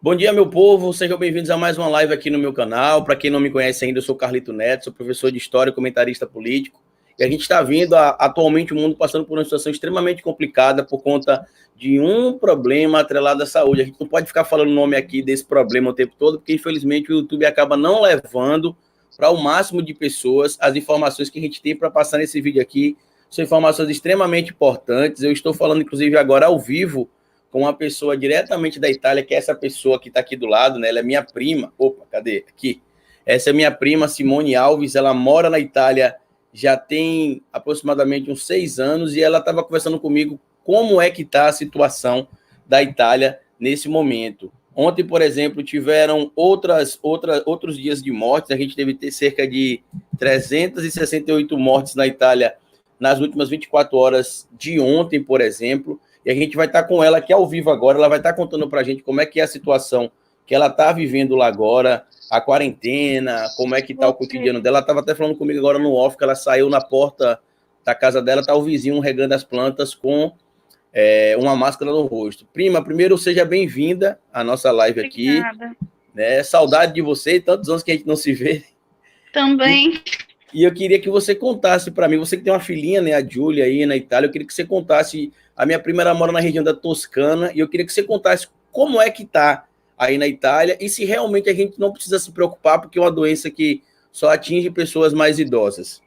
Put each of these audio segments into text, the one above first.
Bom dia, meu povo. Sejam bem-vindos a mais uma live aqui no meu canal. Para quem não me conhece ainda, eu sou Carlito Neto, sou professor de História e comentarista político. E a gente está vendo atualmente o mundo passando por uma situação extremamente complicada por conta de um problema atrelado à saúde. A gente não pode ficar falando o nome aqui desse problema o tempo todo, porque infelizmente o YouTube acaba não levando para o máximo de pessoas as informações que a gente tem para passar nesse vídeo aqui. São informações extremamente importantes. Eu estou falando, inclusive, agora ao vivo com uma pessoa diretamente da Itália, que é essa pessoa que está aqui do lado, né? Ela é minha prima. Opa, cadê? Aqui. Essa é minha prima, Simone Alves. Ela mora na Itália já tem aproximadamente uns 6 anos e ela estava conversando comigo como é que está a situação da Itália nesse momento. Ontem, por exemplo, tiveram outros dias de mortes. A gente teve cerca de 368 mortes na Itália nas últimas 24 horas de ontem, por exemplo. E a gente vai estar com ela aqui ao vivo agora. Ela vai estar contando para a gente como é que é a situação que ela está vivendo lá agora, a quarentena, como é que está o cotidiano dela. Ela estava até falando comigo agora no off, que ela saiu na porta da casa dela, está o vizinho regando as plantas com uma máscara no rosto. Prima, primeiro, seja bem-vinda à nossa live aqui. Obrigada. Né? Saudade de você, tantos anos que a gente não se vê. Também. E eu queria que você contasse para mim, você que tem uma filhinha, né, a Júlia aí na Itália, eu queria que você contasse, a minha prima ela mora na região da Toscana, e eu queria que você contasse como é que tá aí na Itália, e se realmente a gente não precisa se preocupar, porque é uma doença que só atinge pessoas mais idosas.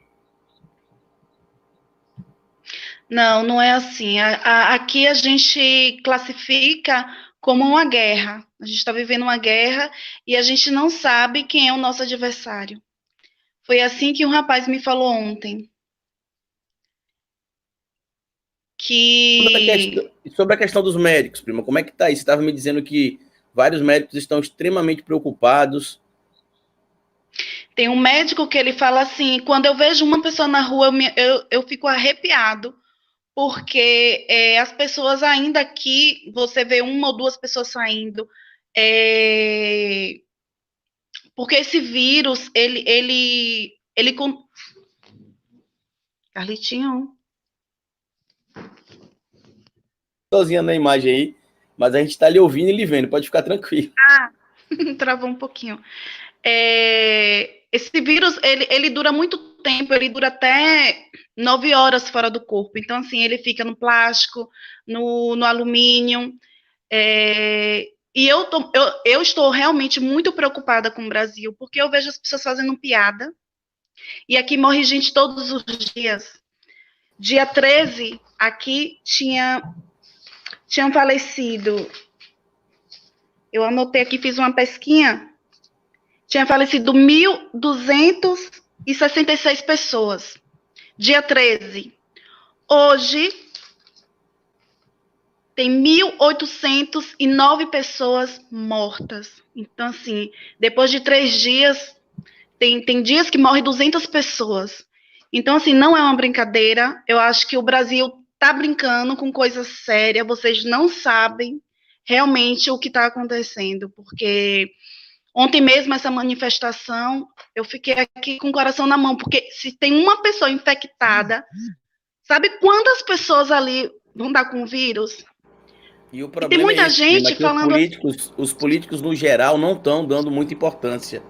Não, não é assim. Aqui a gente classifica como uma guerra. A gente está vivendo uma guerra e a gente não sabe quem é o nosso adversário. Foi assim que um rapaz me falou ontem. Sobre a questão dos médicos, prima, como é que tá aí? Você estava me dizendo que vários médicos estão extremamente preocupados. Tem um médico que ele fala assim, quando eu vejo uma pessoa na rua, eu fico arrepiado, porque as pessoas ainda aqui, você vê uma ou duas pessoas saindo, porque esse vírus, Carlitinho. Sozinha na imagem aí, mas a gente está lhe ouvindo e lhe vendo, pode ficar tranquilo. Ah, travou um pouquinho. Esse vírus, ele dura muito tempo, ele dura até 9 horas fora do corpo. Então, assim, ele fica no plástico, no alumínio. E eu estou realmente muito preocupada com o Brasil, porque eu vejo as pessoas fazendo piada, e aqui morre gente todos os dias. Dia 13, aqui tinham falecido, eu anotei aqui, fiz uma pesquinha, tinha falecido 1.266 pessoas. Dia 13. Hoje, tem 1.809 pessoas mortas. Então, assim, depois de 3 dias, tem dias que morrem 200 pessoas. Então, assim, não é uma brincadeira. Eu acho que o Brasil está brincando com coisa séria. Vocês não sabem realmente o que está acontecendo, porque ontem mesmo essa manifestação, eu fiquei aqui com o coração na mão, porque se tem uma pessoa infectada, sabe quantas pessoas ali vão dar com o vírus? E o E tem problema muita é esse, prima, gente que falando os políticos no geral não estão dando muita importância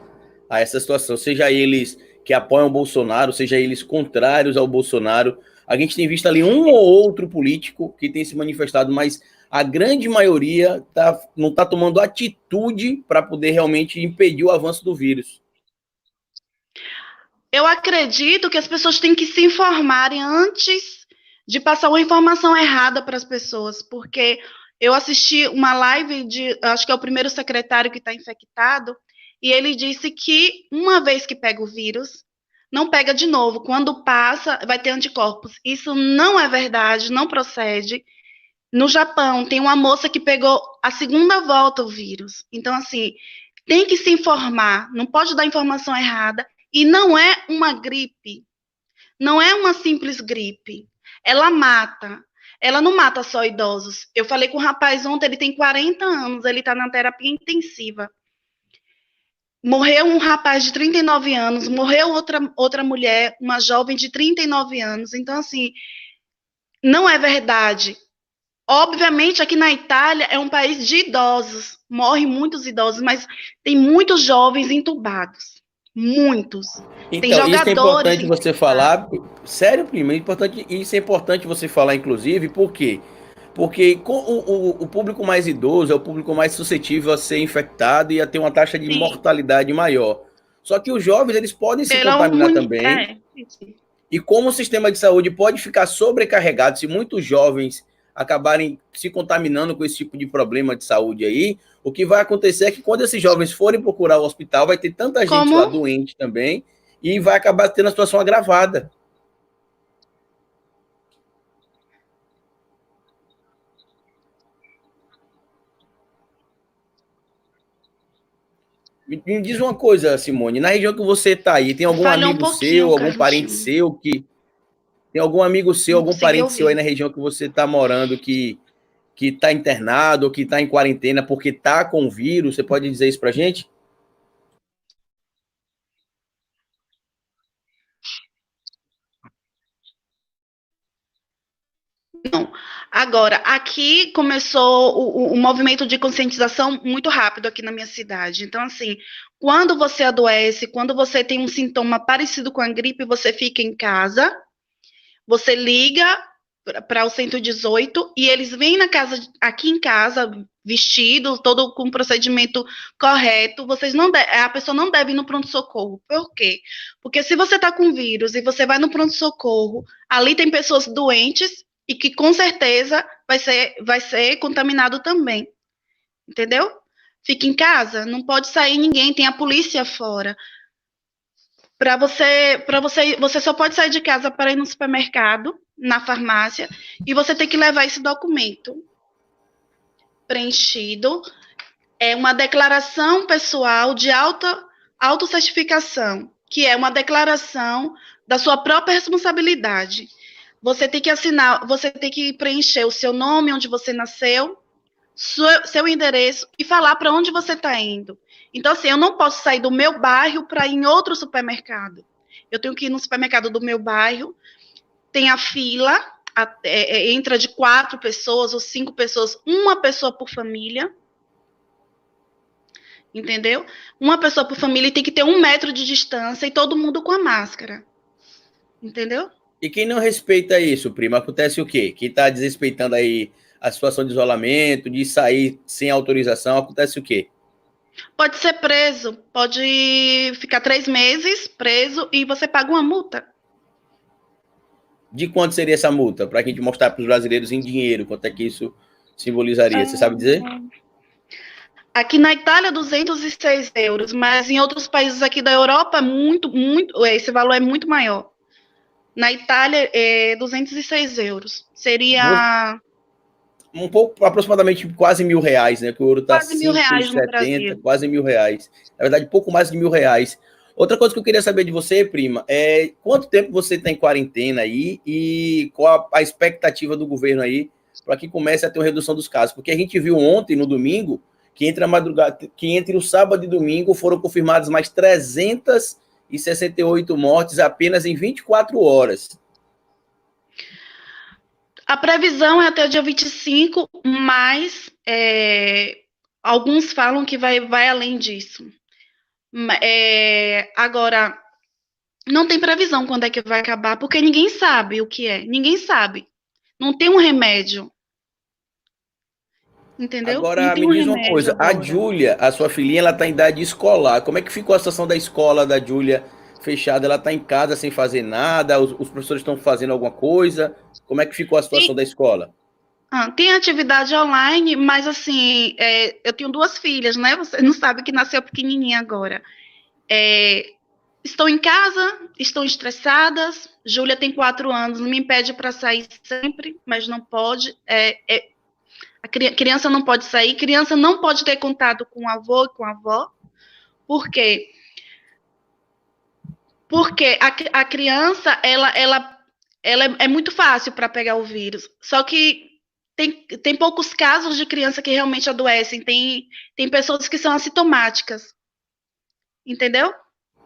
a essa situação, seja eles que apoiam o Bolsonaro, seja eles contrários ao Bolsonaro. A gente tem visto ali um ou outro político que tem se manifestado, mas a grande maioria não está tomando atitude para poder realmente impedir o avanço do vírus. Eu acredito que as pessoas têm que se informarem antes de passar uma informação errada para as pessoas, porque eu assisti uma live acho que é o primeiro secretário que está infectado, e ele disse que uma vez que pega o vírus, não pega de novo. Quando passa, vai ter anticorpos. Isso não é verdade, não procede. No Japão, tem uma moça que pegou a segunda volta o vírus. Então, assim, tem que se informar, não pode dar informação errada. E não é uma gripe, não é uma simples gripe. Ela mata. Ela não mata só idosos. Eu falei com um rapaz ontem, ele tem 40 anos, ele está na terapia intensiva. Morreu um rapaz de 39 anos, morreu outra mulher, uma jovem de 39 anos. Então, assim, não é verdade Obviamente, aqui na Itália é um país de idosos, morrem muitos idosos, mas tem muitos jovens entubados, muitos. Tem Então, isso é jogadores importante você entubados. falar. Sério, prima, é importante, isso é importante você falar, inclusive, por quê? Porque o público mais idoso é o público mais suscetível a ser infectado e a ter uma taxa de Sim, mortalidade maior. Só que os jovens, eles podem se pela contaminar também. isso. E como o sistema de saúde pode ficar sobrecarregado se muitos jovens acabarem se contaminando com esse tipo de problema de saúde aí, o que vai acontecer é que quando esses jovens forem procurar o hospital, vai ter tanta gente Como lá doente também e vai acabar tendo a situação agravada. Me diz uma coisa, Simone, na região que você está aí, tem algum falhou um amigo seu, pouquinho, algum parente Carltinho. seu que tem algum amigo seu, Não algum consegui parente seu aí ouvir. na região que você está morando que está internado ou que está em quarentena porque está com o vírus? Você pode dizer isso para gente? Não. Agora, aqui começou o movimento de conscientização muito rápido aqui na minha cidade. Então, assim, quando você adoece, quando você tem um sintoma parecido com a gripe, você fica em casa, você liga para o 118 e eles vêm na casa, aqui em casa, vestido, todo com o procedimento correto. A pessoa não deve ir no pronto-socorro. Por quê? Porque se você está com vírus e você vai no pronto-socorro, ali tem pessoas doentes e que com certeza vai ser contaminado também. Entendeu? Fica em casa, não pode sair ninguém, tem a polícia fora. Você só pode sair de casa para ir no supermercado, na farmácia, e você tem que levar esse documento preenchido. É uma declaração pessoal de autocertificação, que é uma declaração da sua própria responsabilidade. Você tem que assinar, você tem que preencher o seu nome, onde você nasceu, seu endereço e falar para onde você está indo. Então, assim, eu não posso sair do meu bairro para ir em outro supermercado. Eu tenho que ir no supermercado do meu bairro, tem a fila, entra de 4 pessoas ou 5 pessoas, uma pessoa por família, entendeu? Uma pessoa por família e tem que ter 1 metro de distância e todo mundo com a máscara, entendeu? E quem não respeita isso, prima, acontece o quê? Quem está desrespeitando aí a situação de isolamento, de sair sem autorização, acontece o quê? Pode ser preso, pode ficar 3 meses preso e você paga uma multa. De quanto seria essa multa? Para a gente mostrar para os brasileiros em dinheiro quanto é que isso simbolizaria. Você sabe dizer? Aqui na Itália, 206 euros, mas em outros países aqui da Europa, esse valor é muito maior. Na Itália, 206 euros. Seria Um pouco, aproximadamente quase R$ 1.000, né? Que o ouro está quase cinco e R$ 1.000 no setenta, Brasil. quase R$ 1.000. Na verdade, pouco mais de R$ 1.000. Outra coisa que eu queria saber de você, prima, é quanto tempo você está em quarentena aí e qual a expectativa do governo aí para que comece a ter uma redução dos casos? Porque a gente viu ontem, no domingo, que entre a madrugada, que entre o sábado e domingo foram confirmadas mais 368 mortes apenas em 24 horas. A previsão é até o dia 25, mas alguns falam que vai além disso. Agora, não tem previsão quando é que vai acabar, porque ninguém sabe o que é. Ninguém sabe. Não tem um remédio. Entendeu? Não Agora, tem me um diz uma remédio coisa, a agora. Júlia, a sua filhinha, ela está em idade escolar. Como é que ficou a situação da escola da Júlia fechada? Ela está em casa sem fazer nada? Os professores estão fazendo alguma coisa? Como é que ficou a situação Tem, da escola? tem atividade online, mas assim, eu tenho 2 filhas, né? Você não sabe que nasceu pequenininha agora. Estão em casa, estão estressadas. Júlia tem 4 anos, me impede para sair sempre, mas não pode. A criança não pode sair, criança não pode ter contato com o avô e com a avó. Por quê? Porque a criança, ela é muito fácil para pegar o vírus. Só que tem poucos casos de criança que realmente adoecem. Tem pessoas que são assintomáticas, entendeu?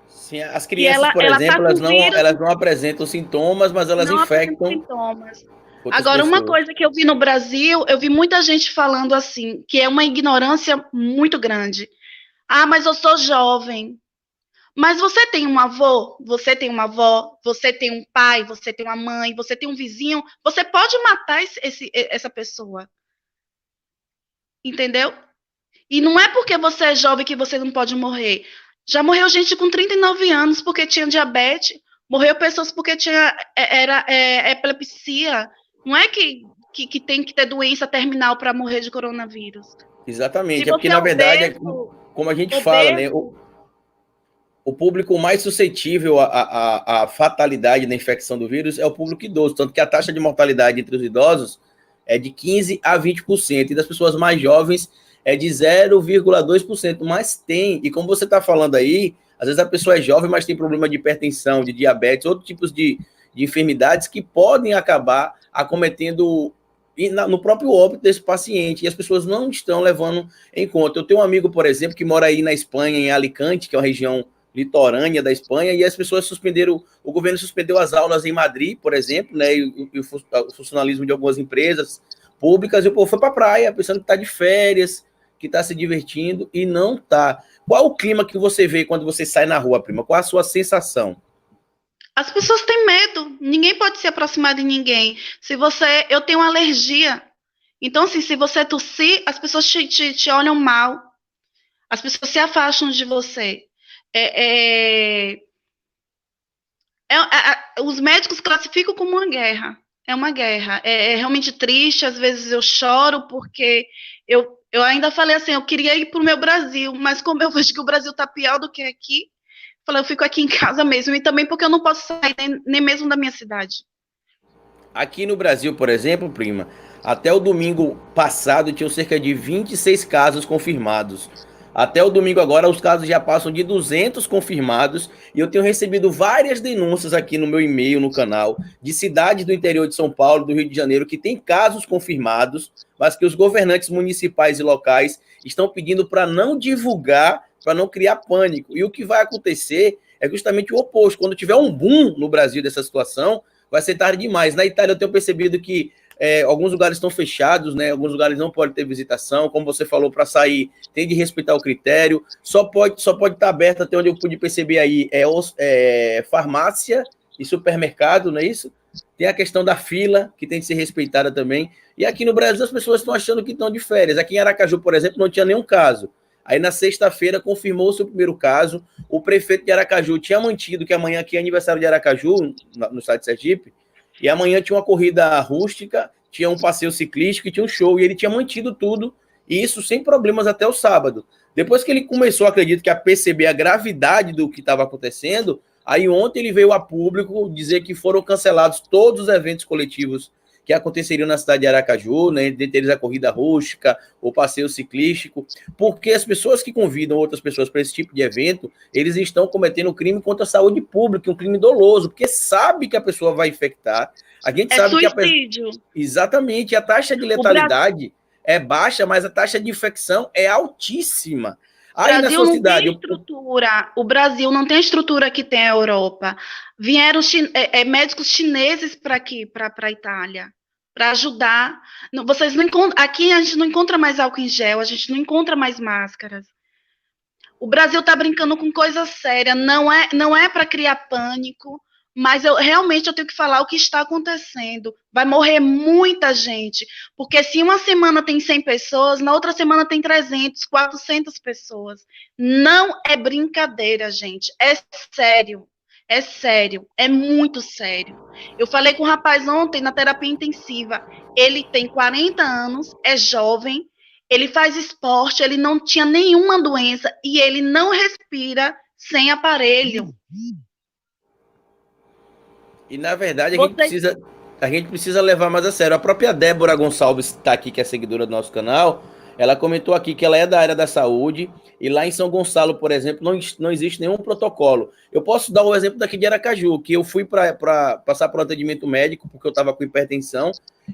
Sim, as E crianças, ela, por ela tá exemplo, com vírus, elas não apresentam sintomas, mas elas não apresenta infectam. sintomas. outras Agora, uma pessoas. coisa que eu vi no Brasil, eu vi muita gente falando assim, que é uma ignorância muito grande. Ah, mas eu sou jovem. Mas você tem um avô, você tem uma avó, você tem um pai, você tem uma mãe, você tem um vizinho, você pode matar essa pessoa, entendeu? E não é porque você é jovem que você não pode morrer. Já morreu gente com 39 anos porque tinha diabetes, morreu pessoas porque tinha epilepsia. Não é que tem que ter doença terminal para morrer de coronavírus. Se Exatamente, é porque, você é na verdade, obeso, como a gente fala, né? obeso, O público mais suscetível à fatalidade da infecção do vírus é o público idoso, tanto que a taxa de mortalidade entre os idosos é de 15% a 20%, e das pessoas mais jovens é de 0,2%, mas tem, e como você está falando aí, às vezes a pessoa é jovem, mas tem problema de hipertensão, de diabetes, outros tipos de enfermidades que podem acabar acometendo no próprio óbito desse paciente, e as pessoas não estão levando em conta. Eu tenho um amigo, por exemplo, que mora aí na Espanha, em Alicante, que é uma região litorânea da Espanha, e as pessoas suspenderam, o governo suspendeu as aulas em Madrid, por exemplo, né, e o funcionalismo de algumas empresas públicas, e o povo foi para a praia, pensando que está de férias, que está se divertindo, e não está. Qual o clima que você vê quando você sai na rua, prima? Qual a sua sensação? as pessoas têm medo. Ninguém pode se aproximar de ninguém. Eu tenho alergia. Então, assim, se você tossir, as pessoas te olham mal. As pessoas se afastam de você. É, é, os médicos classificam como uma guerra. É uma guerra. É realmente triste. Às vezes eu choro porque eu ainda falei assim, eu queria ir para o meu Brasil, mas como eu vejo que o Brasil está pior do que aqui, falei, eu fico aqui em casa mesmo. E também porque eu não posso sair nem mesmo da minha cidade. Aqui no Brasil, por exemplo, prima, até o domingo passado tinham cerca de 26 casos confirmados. Até o domingo agora os casos já passam de 200 confirmados e eu tenho recebido várias denúncias aqui no meu e-mail, no canal, de cidades do interior de São Paulo, do Rio de Janeiro, que tem casos confirmados, mas que os governantes municipais e locais estão pedindo para não divulgar, para não criar pânico. E o que vai acontecer é justamente o oposto. Quando tiver um boom no Brasil dessa situação, vai ser tarde demais. Na Itália eu tenho percebido que alguns lugares estão fechados, né? Alguns lugares não podem ter visitação, como você falou, para sair tem de respeitar o critério, só pode estar aberto até onde eu pude perceber aí, farmácia e supermercado, não é isso? Tem a questão da fila, que tem de ser respeitada também, e aqui no Brasil as pessoas estão achando que estão de férias. Aqui em Aracaju, por exemplo, não tinha nenhum caso. Aí na sexta-feira confirmou-se o primeiro caso, o prefeito de Aracaju tinha mantido que amanhã aqui é aniversário de Aracaju, no estado de Sergipe, e amanhã tinha uma corrida rústica, tinha um passeio ciclístico e tinha um show, e ele tinha mantido tudo, e isso sem problemas até o sábado. Depois que ele começou, acredito que a perceber a gravidade do que estava acontecendo, aí ontem ele veio a público dizer que foram cancelados todos os eventos coletivos que aconteceriam na cidade de Aracaju, né, dentre eles a corrida rústica, o passeio ciclístico, porque as pessoas que convidam outras pessoas para esse tipo de evento, eles estão cometendo um crime contra a saúde pública, um crime doloso, porque sabe que a pessoa vai infectar, a gente sabe Suicídio. Exatamente, a taxa de letalidade é baixa, mas a taxa de infecção é altíssima. Aí na sua cidade... O Brasil não tem a estrutura que tem a Europa. Vieram médicos chineses para aqui, para a Itália, para ajudar. Vocês não encontram, aqui a gente não encontra mais álcool em gel, a gente não encontra mais máscaras. O Brasil está brincando com coisa séria, não é para criar pânico, mas realmente eu tenho que falar o que está acontecendo. Vai morrer muita gente, porque se uma semana tem 100 pessoas, na outra semana tem 300, 400 pessoas. Não é brincadeira, gente, é sério. É sério, é muito sério. Eu falei com um rapaz ontem na terapia intensiva. Ele tem 40 anos, é jovem, ele faz esporte, ele não tinha nenhuma doença e ele não respira sem aparelho. E na verdade a gente precisa levar mais a sério. A própria Débora Gonçalves está aqui, que é seguidora do nosso canal. Ela comentou aqui que ela é da área da saúde e lá em São Gonçalo, por exemplo, não existe nenhum protocolo. Eu posso dar o exemplo daqui de Aracaju, que eu fui para passar por um atendimento médico porque eu estava com hipertensão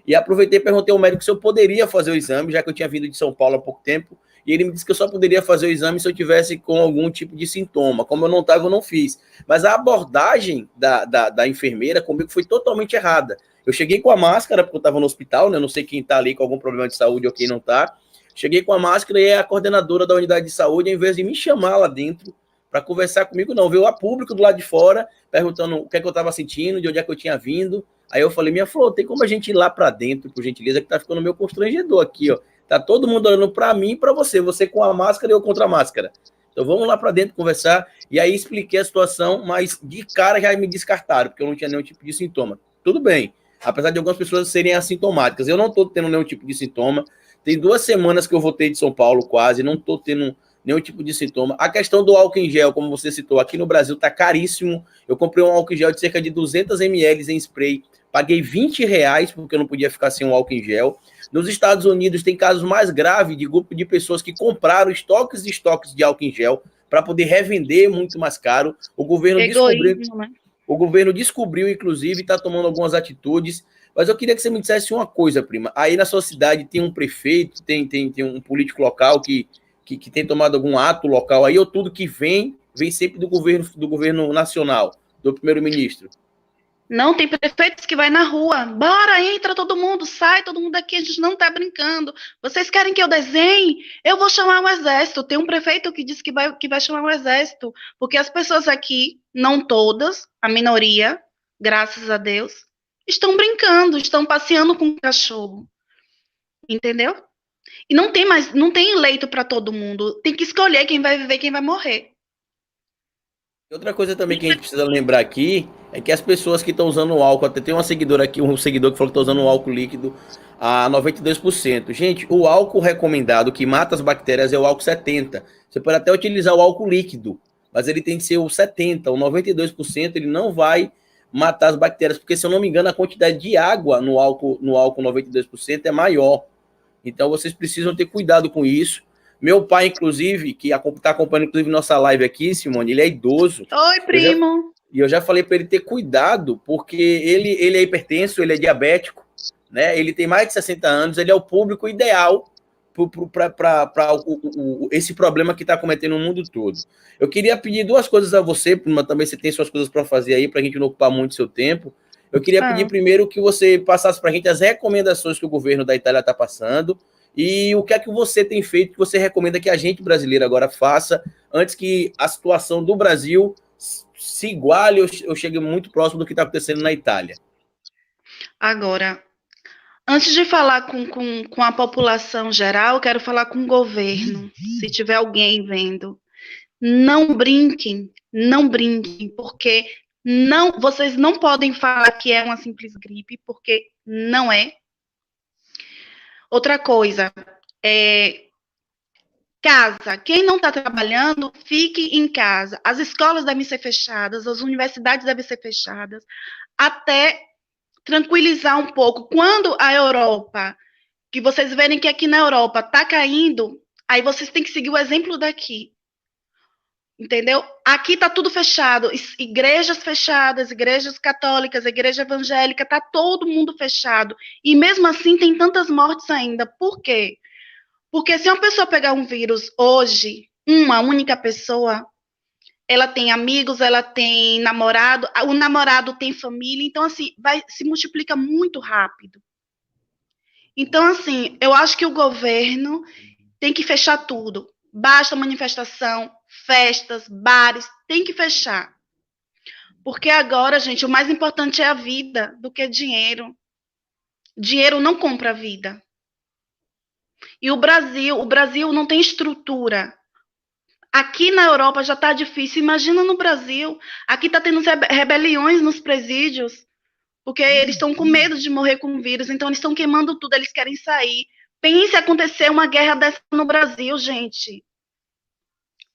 e aproveitei e perguntei ao médico se eu poderia fazer o exame, já que eu tinha vindo de São Paulo há pouco tempo, e ele me disse que eu só poderia fazer o exame se eu tivesse com algum tipo de sintoma. Como eu não estava, eu não fiz. Mas a abordagem da enfermeira comigo foi totalmente errada. Eu cheguei com a máscara, porque eu estava no hospital, né? Eu não sei quem está ali com algum problema de saúde ou quem não está. Cheguei com a máscara e a coordenadora da unidade de saúde, ao invés de me chamar lá dentro para conversar comigo, não, veio a público do lado de fora, perguntando o que é que eu estava sentindo, de onde é que eu tinha vindo. Aí eu falei, minha flor, tem como a gente ir lá para dentro, por gentileza, que tá ficando meio constrangedor aqui, ó. Tá todo mundo olhando para mim e para você com a máscara e eu contra a máscara. Então vamos lá para dentro conversar. E aí expliquei a situação, mas de cara já me descartaram, porque eu não tinha nenhum tipo de sintoma. Tudo bem, apesar de algumas pessoas serem assintomáticas, eu não estou tendo nenhum tipo de sintoma. Tem 2 semanas que eu voltei de São Paulo quase, não estou tendo nenhum tipo de sintoma. A questão do álcool em gel, como você citou, aqui no Brasil está caríssimo. Eu comprei um álcool em gel de cerca de 200 ml em spray, paguei R$ 20 porque eu não podia ficar sem um álcool em gel. Nos Estados Unidos tem casos mais graves de grupo de pessoas que compraram estoques e estoques de álcool em gel para poder revender muito mais caro. O governo Egoísmo, né? O governo descobriu, inclusive, está tomando algumas atitudes. Mas eu queria que você me dissesse uma coisa, prima. Aí na sua cidade tem um prefeito, tem um político local que tem tomado algum ato local aí, ou tudo que vem sempre do governo nacional, do primeiro-ministro? Não, tem prefeitos que vai na rua. Bora, entra todo mundo, sai todo mundo daqui, a gente não tá brincando. Vocês querem que eu desenhe? Eu vou chamar o exército. Tem um prefeito que disse que vai chamar o exército. Porque as pessoas aqui, não todas, a minoria, graças a Deus, estão brincando, estão passeando com o cachorro. Entendeu? E não tem leito para todo mundo. Tem que escolher quem vai viver e quem vai morrer. Outra coisa também que a gente precisa lembrar aqui é que as pessoas que estão usando o álcool, até tem uma seguidora aqui, um seguidor que falou que está usando o álcool líquido a 92%. Gente, o álcool recomendado que mata as bactérias é o álcool 70. Você pode até utilizar o álcool líquido, mas ele tem que ser o 70, o 92% ele não vai matar as bactérias, porque se eu não me engano a quantidade de água no álcool 92% é maior. Então vocês precisam ter cuidado com isso. Meu pai, inclusive, que está acompanhando inclusive nossa live aqui, Simone, ele é idoso. Oi, primo. E eu já falei para ele ter cuidado, porque ele é hipertenso, ele é diabético, né? Ele tem mais de 60 anos, ele é o público ideal para esse problema que está cometendo no mundo todo. Eu queria pedir 2 coisas a você, prima, também você tem suas coisas para fazer aí, para a gente não ocupar muito seu tempo. Eu queria pedir primeiro que você passasse para a gente as recomendações que o governo da Itália está passando e o que é que você tem feito que você recomenda que a gente brasileiro agora faça antes que a situação do Brasil se iguale ou chegue muito próximo do que está acontecendo na Itália. Agora, antes de falar com a população geral, eu quero falar com o governo, se tiver alguém vendo. Não brinquem, porque vocês não podem falar que é uma simples gripe, porque não é. Outra coisa, casa. Quem não está trabalhando, fique em casa. As escolas devem ser fechadas, as universidades devem ser fechadas, até tranquilizar um pouco. Quando a Europa, que vocês verem que aqui na Europa está caindo, aí vocês têm que seguir o exemplo daqui. Entendeu? Aqui está tudo fechado, igrejas fechadas, igrejas católicas, igreja evangélica, está todo mundo fechado. E mesmo assim tem tantas mortes ainda. Por quê? Porque se uma pessoa pegar um vírus hoje, uma única pessoa, ela tem amigos, ela tem namorado, o namorado tem família, então assim, se multiplica muito rápido. Então assim, eu acho que o governo tem que fechar tudo. Basta manifestação, festas, bares, tem que fechar. Porque agora, gente, o mais importante é a vida do que dinheiro. Dinheiro não compra vida. E o Brasil não tem estrutura. Aqui na Europa já está difícil, imagina no Brasil. Aqui está tendo rebeliões nos presídios, porque eles estão com medo de morrer com o vírus, então eles estão queimando tudo, eles querem sair. Pense acontecer uma guerra dessa no Brasil, gente.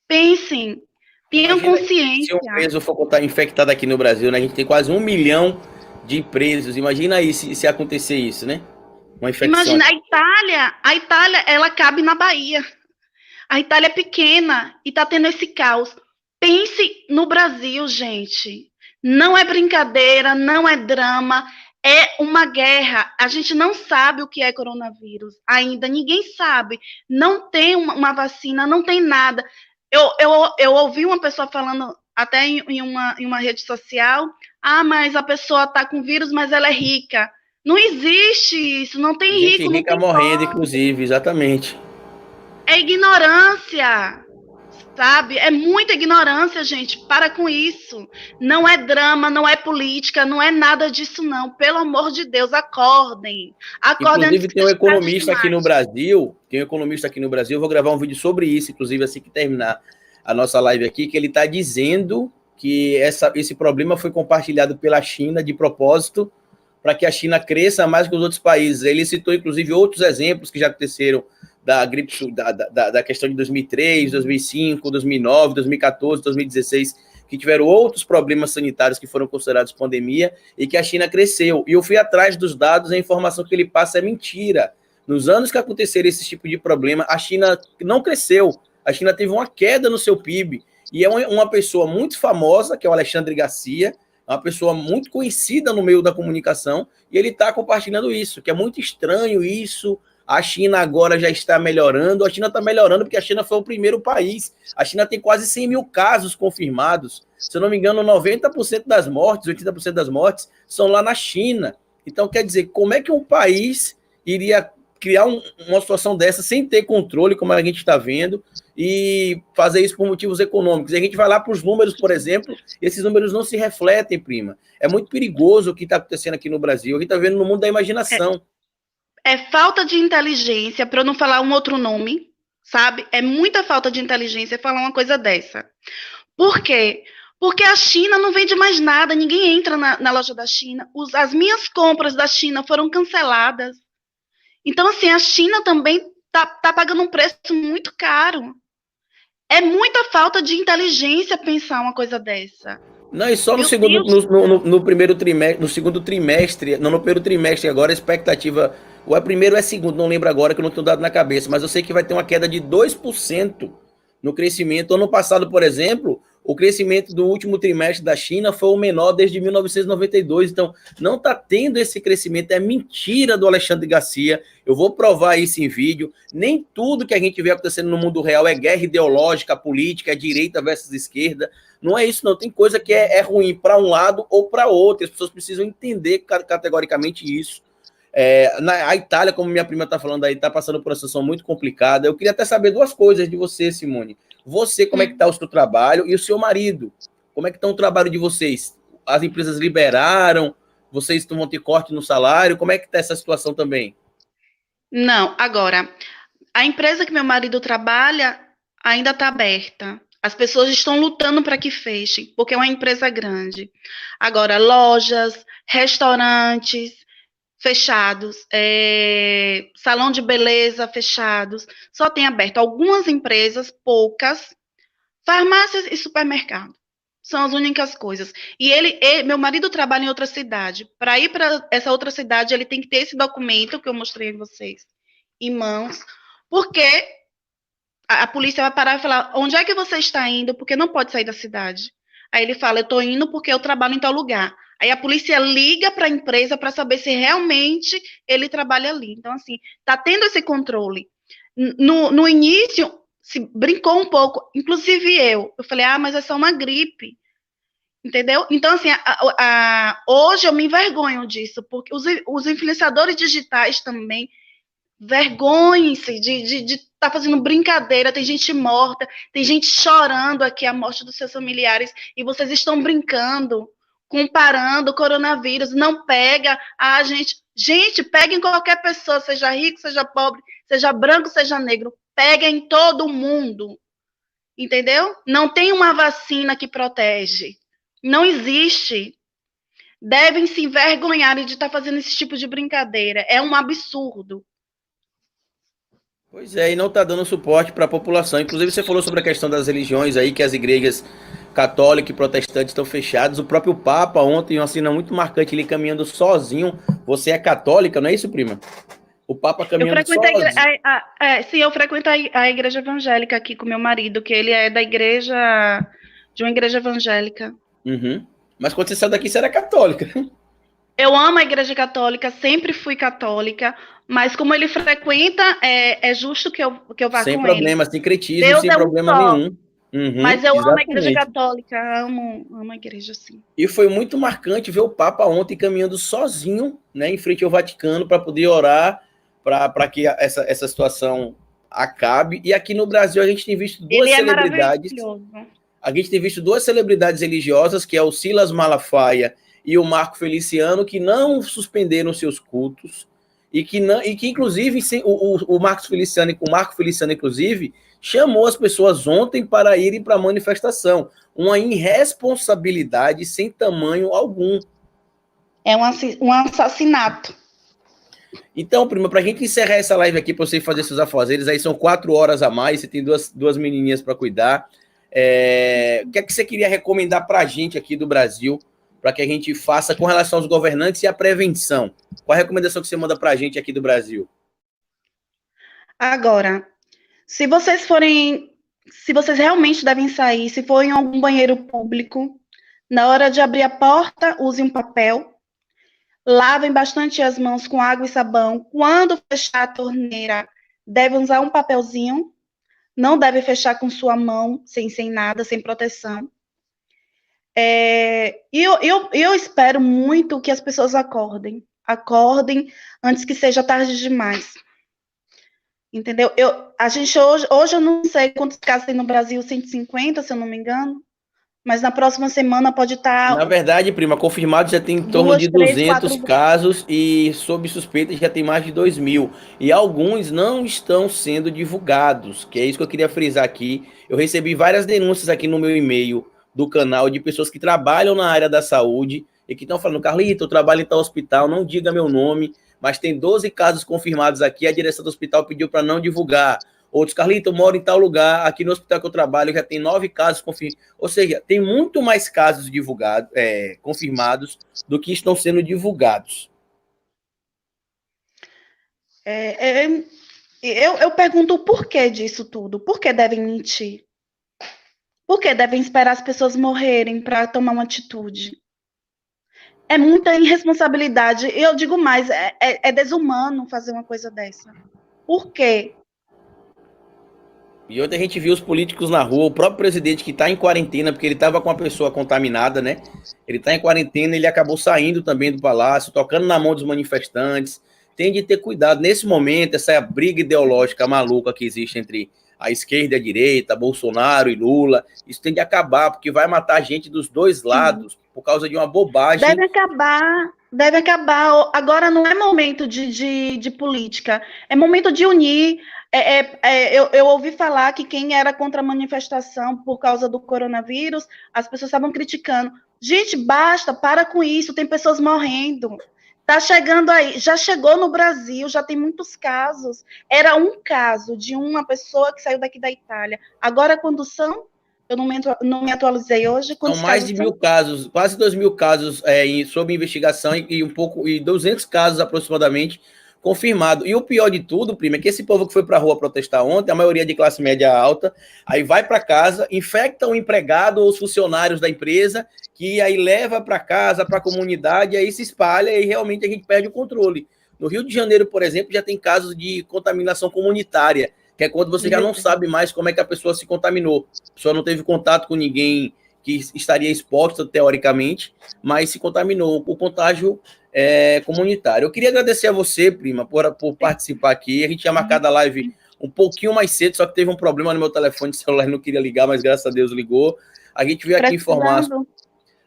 Pensem, tenham consciência. Se um preso for estar infectado aqui no Brasil, né, a gente tem quase 1 milhão de presos. Imagina aí se acontecer isso, né? Uma infecção. Imagina, a Itália, ela cabe na Bahia. A Itália é pequena e está tendo esse caos. Pense no Brasil, gente. Não é brincadeira, não é drama, É uma guerra. A gente não sabe o que é coronavírus ainda. Ninguém sabe. Não tem uma vacina, não tem nada. Eu ouvi uma pessoa falando até em uma rede social, mas a pessoa está com vírus, mas ela é rica. Não existe isso, não tem Gente rico, não rica tem morrendo, pobre. inclusive, exatamente. É ignorância, sabe? É muita ignorância, gente. Para com isso. Não é drama, não é política, não é nada disso, não. Pelo amor de Deus, acordem. Acordem antes Inclusive, que seja tarde demais. tem um economista aqui no Brasil, eu vou gravar um vídeo sobre isso, inclusive, assim que terminar a nossa live aqui, que ele está dizendo que esse problema foi compartilhado pela China de propósito para que a China cresça mais que os outros países. Ele citou, inclusive, outros exemplos que já aconteceram da gripe, da questão de 2003, 2005, 2009, 2014, 2016, que tiveram outros problemas sanitários que foram considerados pandemia e que a China cresceu. E eu fui atrás dos dados, a informação que ele passa é mentira. Nos anos que aconteceram esse tipo de problema, a China não cresceu. A China teve uma queda no seu PIB. E é uma pessoa muito famosa, que é o Alexandre Garcia, uma pessoa muito conhecida no meio da comunicação, e ele está compartilhando isso, que é muito estranho isso. A China agora já está melhorando. A China está melhorando porque a China foi o primeiro país. A China tem quase 100 mil casos confirmados. Se eu não me engano, 90% das mortes, 80% das mortes são lá na China. Então, quer dizer, como é que um país iria criar uma situação dessa sem ter controle, como a gente está vendo, e fazer isso por motivos econômicos? E a gente vai lá para os números, por exemplo, e esses números não se refletem, prima. É muito perigoso o que está acontecendo aqui no Brasil. A gente está vendo no mundo da imaginação. É falta de inteligência, para eu não falar um outro nome, sabe? É muita falta de inteligência falar uma coisa dessa. Por quê? Porque a China não vende mais nada, ninguém entra na loja da China. As minhas compras da China foram canceladas. Então, assim, a China também tá pagando um preço muito caro. É muita falta de inteligência pensar uma coisa dessa. Não, e só no Meu segundo, Deus. no primeiro trimestre, no segundo trimestre, não, no primeiro trimestre agora, a expectativa, ou é primeiro ou é segundo, não lembro agora, que eu não tenho dado na cabeça, mas eu sei que vai ter uma queda de 2% no crescimento. Ano passado, por exemplo, o crescimento do último trimestre da China foi o menor desde 1992, então não está tendo esse crescimento, é mentira do Alexandre Garcia, eu vou provar isso em vídeo. Nem tudo que a gente vê acontecendo no mundo real é guerra ideológica, política, é direita versus esquerda. Não é isso, não. Tem coisa que é ruim para um lado ou para outro. As pessoas precisam entender categoricamente isso. A Itália, como minha prima está falando aí, está passando por uma situação muito complicada. Eu queria até saber duas coisas de você, Simone. Você, como é que está o seu trabalho? E o seu marido? Como é que está o trabalho de vocês? As empresas liberaram? Vocês vão ter corte no salário? Como é que está essa situação também? Não, agora, a empresa que meu marido trabalha ainda está aberta. As pessoas estão lutando para que feche, porque é uma empresa grande. Agora, lojas, restaurantes fechados, salão de beleza fechados, só tem aberto algumas empresas, poucas, farmácias e supermercado. São as únicas coisas. E meu marido trabalha em outra cidade. Para ir para essa outra cidade, ele tem que ter esse documento que eu mostrei a vocês em mãos, porque a polícia vai parar e falar: onde é que você está indo? Porque não pode sair da cidade. Aí ele fala: eu estou indo porque eu trabalho em tal lugar. Aí a polícia liga para a empresa para saber se realmente ele trabalha ali. Então, assim, está tendo esse controle. No início, se brincou um pouco, inclusive eu falei: mas é só uma gripe. Entendeu? Então, assim, hoje eu me envergonho disso, porque os influenciadores digitais também vergonhem-se de estar fazendo brincadeira. Tem gente morta, tem gente chorando aqui a morte dos seus familiares, e vocês estão brincando, comparando o coronavírus. Não pega a gente. Gente, pega em qualquer pessoa, seja rico, seja pobre, seja branco, seja negro. Pega em todo mundo. Entendeu? Não tem uma vacina que protege. Não existe. Devem se envergonhar de estar fazendo esse tipo de brincadeira. É um absurdo. Pois é, e não está dando suporte para a população. Inclusive, você falou sobre a questão das religiões aí, que as igrejas católica e protestantes estão fechadas. O próprio Papa ontem, uma cena muito marcante, ele caminhando sozinho. Você é católica, não é isso, prima? O Papa caminhando sozinho. Sim, eu frequento a igreja evangélica aqui com meu marido, que ele é de uma igreja evangélica. Uhum. Mas quando você saiu daqui, você era católica. Eu amo a Igreja Católica, sempre fui católica, mas como ele frequenta, é justo que eu vá Sem com ele. problema, sincretismo, Deus sem é um problema só, nenhum. Uhum, mas eu amo a Igreja exatamente. Católica, amo a Igreja, sim. E foi muito marcante ver o Papa ontem caminhando sozinho, né, em frente ao Vaticano para poder orar para que essa situação acabe. E aqui no Brasil a gente tem visto Ele duas é celebridades. maravilhoso. A gente tem visto duas celebridades religiosas, que é o Silas Malafaia e o Marco Feliciano, que não suspenderam seus cultos e que inclusive, o Marcos Feliciano, o Marco Feliciano, inclusive, chamou as pessoas ontem para irem para a manifestação. Uma irresponsabilidade sem tamanho algum. É um assassinato. Então, prima, para a gente encerrar essa live aqui, para você fazer seus afazeres, aí são 4 horas a mais, você tem duas menininhas para cuidar. O que é que você queria recomendar para a gente aqui do Brasil, para que a gente faça com relação aos governantes e à prevenção? Qual a recomendação que você manda para a gente aqui do Brasil? Agora, se vocês realmente devem sair, se for em algum banheiro público, na hora de abrir a porta, use um papel, lavem bastante as mãos com água e sabão. Quando fechar a torneira, deve usar um papelzinho, não deve fechar com sua mão, sem nada, sem proteção. Eu espero muito que as pessoas acordem antes que seja tarde demais. Entendeu? A gente hoje eu não sei quantos casos tem no Brasil, 150, se eu não me engano, mas na próxima semana pode Na estar verdade, prima, confirmado já tem em torno 2, de 3, 200 4. casos e sob suspeita já tem mais de 2.000. E alguns não estão sendo divulgados, que é isso que eu queria frisar aqui. Eu recebi várias denúncias aqui no meu e-mail do canal de pessoas que trabalham na área da saúde e que estão falando, Carlito, eu trabalho em tal hospital, não diga meu nome, mas tem 12 casos confirmados aqui, a direção do hospital pediu para não divulgar. Outros, Carlito, eu moro em tal lugar, aqui no hospital que eu trabalho já tem 9 casos confirmados. Ou seja, tem muito mais casos divulgados, confirmados do que estão sendo divulgados. Eu pergunto o porquê disso tudo. Por que devem mentir? Por que devem esperar as pessoas morrerem para tomar uma atitude? É muita irresponsabilidade. Eu digo mais, é desumano fazer uma coisa dessa. Por quê? E ontem a gente viu os políticos na rua, o próprio presidente que está em quarentena, porque ele estava com uma pessoa contaminada, né? Ele está em quarentena, ele acabou saindo também do palácio, tocando na mão dos manifestantes. Tem de ter cuidado. Nesse momento, essa briga ideológica maluca que existe entre a esquerda e a direita, Bolsonaro e Lula, isso tem de acabar, porque vai matar gente dos dois lados por causa de uma bobagem. Deve acabar. Agora não é momento de política, é momento de unir. Eu ouvi falar que quem era contra a manifestação por causa do coronavírus, as pessoas estavam criticando. Gente, basta, para com isso, tem pessoas morrendo. Tá chegando aí, já chegou no Brasil, já tem muitos casos. Era um caso de uma pessoa que saiu daqui da Itália. Agora, quando são? Eu não me atualizei hoje. São mais de 1.000 casos, quase 2.000 casos sob investigação e 200 casos aproximadamente confirmado. E o pior de tudo, prima, é que esse povo que foi para a rua protestar ontem, a maioria de classe média alta, aí vai para casa, infecta o empregado ou os funcionários da empresa, que aí leva para casa, para a comunidade, aí se espalha e realmente a gente perde o controle. No Rio de Janeiro, por exemplo, já tem casos de contaminação comunitária, que é quando você já não sabe mais como é que a pessoa se contaminou. A pessoa não teve contato com ninguém que estaria exposta, teoricamente, mas se contaminou. O contágio comunitário. Eu queria agradecer a você, prima, por participar aqui. A gente tinha marcado a live um pouquinho mais cedo, só que teve um problema no meu telefone de celular, não queria ligar, mas graças a Deus ligou. A gente veio aqui informar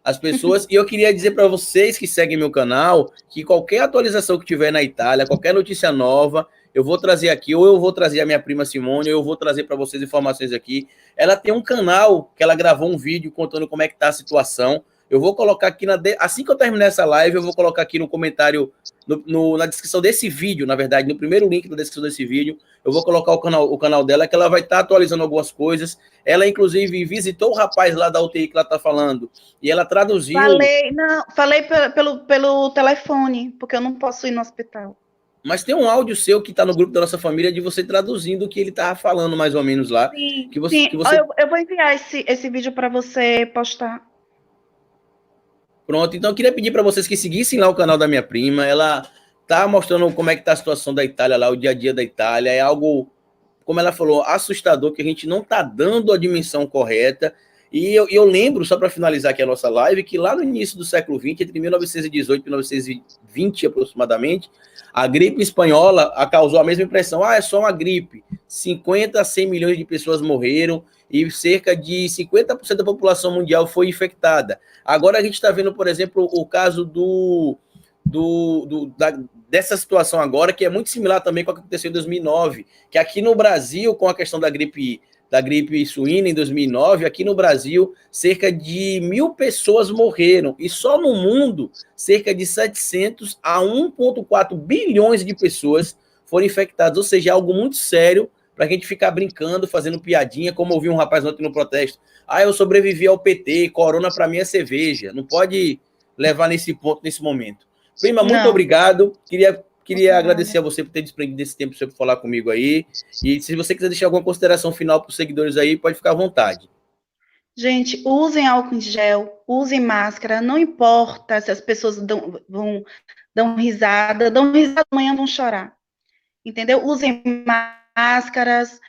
as pessoas, e eu queria dizer para vocês que seguem meu canal, que qualquer atualização que tiver na Itália, qualquer notícia nova, eu vou trazer aqui, ou eu vou trazer a minha prima Simone, ou eu vou trazer para vocês informações aqui. Ela tem um canal que ela gravou um vídeo contando como é que está a situação. Eu vou colocar aqui, assim que eu terminar essa live, eu vou colocar aqui no comentário, na descrição desse vídeo, na verdade, no primeiro link da descrição desse vídeo, eu vou colocar o canal dela, que ela vai estar atualizando algumas coisas. Ela, inclusive, visitou o rapaz lá da UTI que ela está falando, e ela traduziu... Falei pelo telefone, porque eu não posso ir no hospital. Mas tem um áudio seu que está no grupo da nossa família de você traduzindo o que ele estava falando, mais ou menos, lá. Sim, que você... Eu vou enviar esse vídeo para você postar. Pronto, então eu queria pedir para vocês que seguissem lá o canal da minha prima. Ela tá mostrando como é que tá a situação da Itália lá, o dia a dia da Itália. É algo, como ela falou, assustador, que a gente não tá dando a dimensão correta. E eu lembro, só para finalizar aqui a nossa live, que lá no início do século XX, entre 1918 e 1920 aproximadamente, a gripe espanhola causou a mesma impressão. É só uma gripe. 50 a 100 milhões de pessoas morreram e cerca de 50% da população mundial foi infectada. Agora a gente está vendo, por exemplo, o caso dessa situação agora, que é muito similar também com o que aconteceu em 2009, que aqui no Brasil, com a questão da gripe suína em 2009, aqui no Brasil, cerca de 1.000 pessoas morreram. E só no mundo, cerca de 700 a 1,4 bilhões de pessoas foram infectadas. Ou seja, é algo muito sério para a gente ficar brincando, fazendo piadinha, como eu vi um rapaz ontem no protesto. Eu sobrevivi ao PT, corona para mim é cerveja. Não pode levar nesse ponto, nesse momento. Prima, muito obrigado. Queria agradecer a você por ter desprendido desse tempo para falar comigo aí. E se você quiser deixar alguma consideração final para os seguidores aí, pode ficar à vontade. Gente, usem álcool em gel, usem máscara, não importa se as pessoas dão risada amanhã vão chorar. Entendeu? Usem máscaras,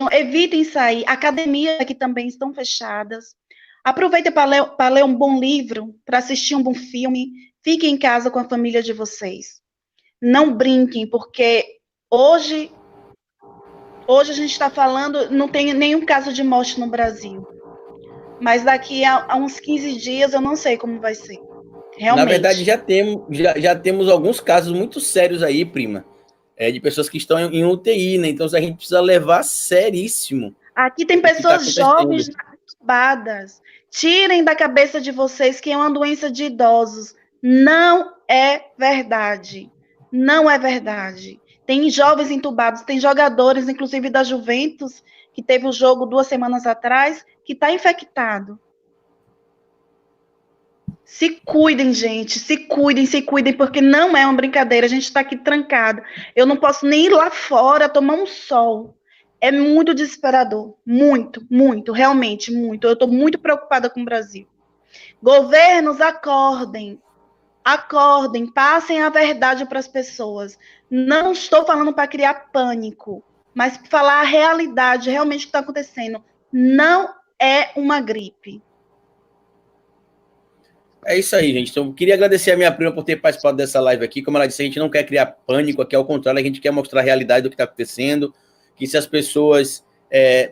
evitem sair, academias aqui também estão fechadas. Aproveita para ler um bom livro, para assistir um bom filme. Fiquem em casa com a família de vocês. Não brinquem, porque hoje a gente está falando, não tem nenhum caso de morte no Brasil. Mas daqui a uns 15 dias eu não sei como vai ser. Realmente. Na verdade, já temos alguns casos muito sérios aí, prima. De pessoas que estão em UTI, né? Então a gente precisa levar seríssimo. Aqui tem pessoas jovens entubadas. Tirem da cabeça de vocês que é uma doença de idosos. Não é verdade. Não é verdade. Tem jovens entubados, tem jogadores, inclusive da Juventus, que teve o jogo 2 semanas atrás, que está infectado. Se cuidem, gente, se cuidem, porque não é uma brincadeira, a gente está aqui trancado. Eu não posso nem ir lá fora tomar um sol. É muito desesperador, muito, realmente, muito. Eu estou muito preocupada com o Brasil. Governos, acordem, passem a verdade para as pessoas. Não estou falando para criar pânico, mas falar a realidade, realmente o que está acontecendo. Não é uma gripe. É isso aí, gente. Então, eu queria agradecer a minha prima por ter participado dessa live aqui. Como ela disse, a gente não quer criar pânico aqui, ao contrário, a gente quer mostrar a realidade do que está acontecendo, que se as pessoas...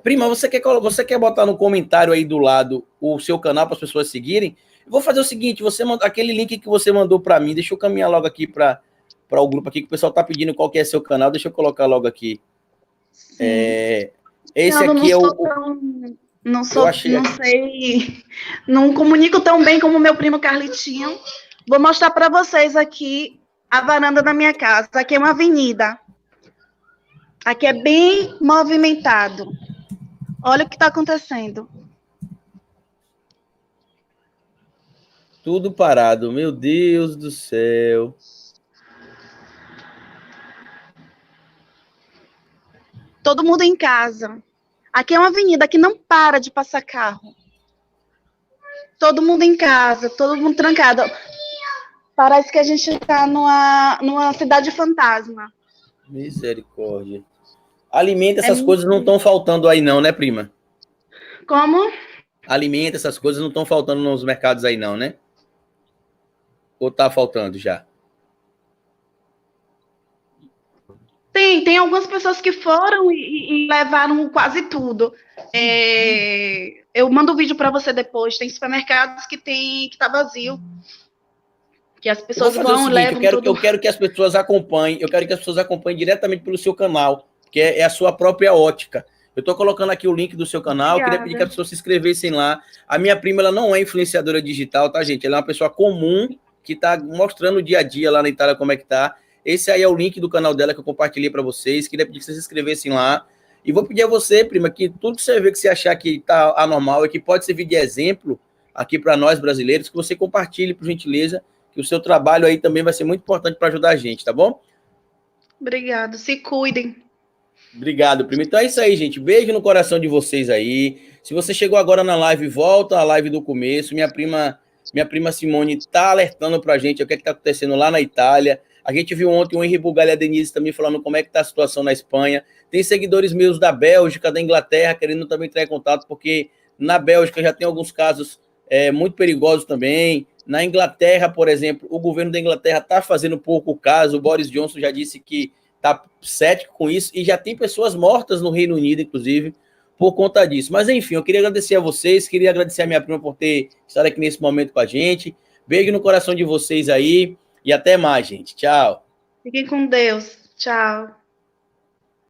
Prima, você quer botar no comentário aí do lado o seu canal para as pessoas seguirem? Eu vou fazer o seguinte, aquele link que você mandou para mim, deixa eu caminhar logo aqui para o grupo aqui, que o pessoal está pedindo qual que é seu canal, deixa eu colocar logo aqui. Esse aqui é o... Não sei, não comunico tão bem como meu primo Carlitinho. Vou mostrar para vocês aqui a varanda da minha casa. Aqui é uma avenida. Aqui é bem movimentado. Olha o que está acontecendo. Tudo parado, meu Deus do céu. Todo mundo em casa. Aqui é uma avenida que não para de passar carro. Todo mundo em casa, todo mundo trancado. Parece que a gente está numa cidade fantasma. Misericórdia. Alimento, essas coisas não estão faltando aí não, né, prima? Como? Alimento, essas coisas não estão faltando nos mercados aí não, né? Ou está faltando já? Tem algumas pessoas que foram e levaram quase tudo. Eu mando um vídeo para você depois. Tem supermercados que tá vazio. Que as pessoas vão e levam tudo. Eu quero que as pessoas acompanhem. Eu quero que as pessoas acompanhem diretamente pelo seu canal, que é a sua própria ótica. Eu estou colocando aqui o link do seu canal. Eu queria pedir que as pessoas se inscrevessem lá. A minha prima, ela não é influenciadora digital, tá, gente? Ela é uma pessoa comum que está mostrando o dia a dia lá na Itália como é que tá. Esse aí é o link do canal dela que eu compartilhei para vocês. Queria pedir que vocês se inscrevessem lá. E vou pedir a você, prima, que tudo que você vê que você achar que está anormal e que pode servir de exemplo aqui para nós brasileiros, que você compartilhe, por gentileza, que o seu trabalho aí também vai ser muito importante para ajudar a gente, tá bom? Obrigado. Se cuidem. Obrigado, prima. Então é isso aí, gente. Beijo no coração de vocês aí. Se você chegou agora na live, volta à live do começo. Minha prima Simone está alertando para a gente o que está acontecendo lá na Itália. A gente viu ontem o Henri Bugalha Denise também falando como é que está a situação na Espanha. Tem seguidores meus da Bélgica, da Inglaterra, querendo também entrar em contato, porque na Bélgica já tem alguns casos muito perigosos também. Na Inglaterra, por exemplo, o governo da Inglaterra está fazendo pouco caso. O Boris Johnson já disse que está cético com isso e já tem pessoas mortas no Reino Unido, inclusive, por conta disso. Mas, enfim, eu queria agradecer a vocês, queria agradecer a minha prima por ter estado aqui nesse momento com a gente. Beijo no coração de vocês aí e até mais, gente. Tchau. Fiquem com Deus. Tchau.